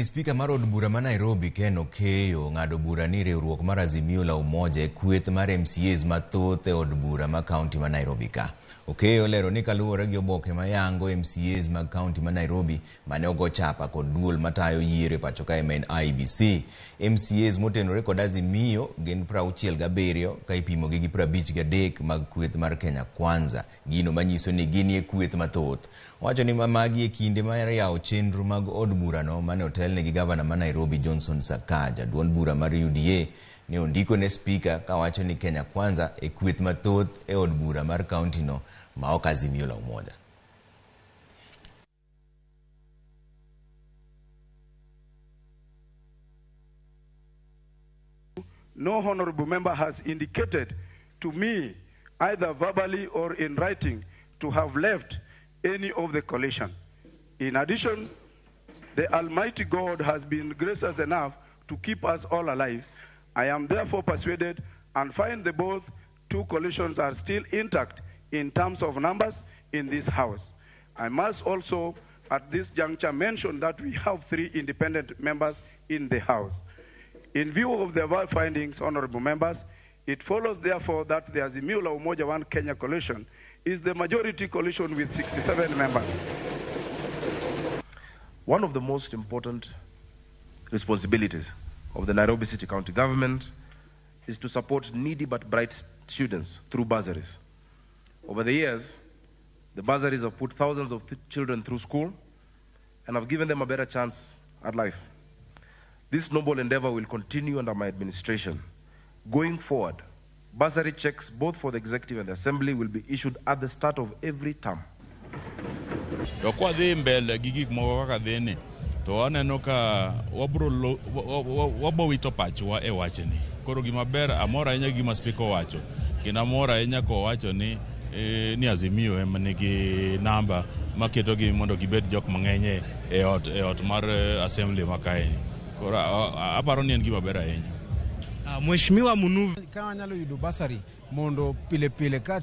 ni spika mar od bura ma Nairobi Ken Okeyo ng'ado bura ni riwruok mar Azimio la Umoja kweth mar MCAs mathoth e od bura ma kaunti ma Nairobi ka. Okeyo lero ni kaluwore gi oboke ma yango MCAs ma kaunti ma Nairobi mane ogo chapa kod duol matayo yiero pacho ka men IBC. MCAs motenore kod Azimio gin 67 ka ipimo gi 53 mag kweth mar Kenya Kwanza, gino manyiso ni gin e kweth mathoth. Wacho ni magi e kinde ma yawo chenro mag od bura no mane otelne gi gavana ma Nairobi Johnson Sakaja. Duond bura mar UDA ne ondiko ne spika ka wacho ni Kenya Kwanza e kweth mathoth e od bura mar kaunti no ma ok Azimio la Umoja. No honorable member has indicated to me, either verbally or in writing, to have left any of the coalition. In addition, the Almighty God has been gracious enough to keep us all alive. I am therefore persuaded and find that both two coalitions are still intact in terms of numbers in this House. I must also, at this juncture, mention that we have 3 independent members in the House. In view of the above findings, honorable members, it follows therefore that the Azimio la Umoja One Kenya coalition is the majority coalition with 67 members. One of the most important responsibilities of the Nairobi City County Government is to support needy but bright students through bursaries. Over the years, the bursaries have put thousands of children through school and have given them a better chance at life. This noble endeavor will continue under my administration. Going forward, bursary checks both for the executive and the assembly will be issued at the start of every term. Kwa dhi mbele gigik moko kaka dhini to aneno ka wabro wito pachwa e wachni. Koro gima ber amora ahinya gima spika wacho. Kendo amora ahinya ko wacho ni Azimio ema nigi namba maketo gi mondo gibed jok mang'eny e ot mar assembly makaeni. Koro aparo ni en gima ber ahinya. Mheshimiwa Munuvi kama nyalo yudo basari mondo pile ka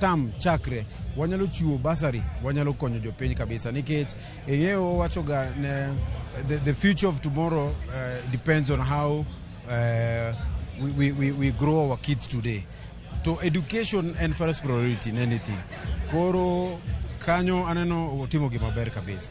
tam chakre wanyalo chiwo basari wanyalo konyo jopiny kabisa nikech yeo wachoga the future of tomorrow depends on how we grow our kids today. To education and first priority in anything. Koro kanyo aneno timo gima ber kabisa.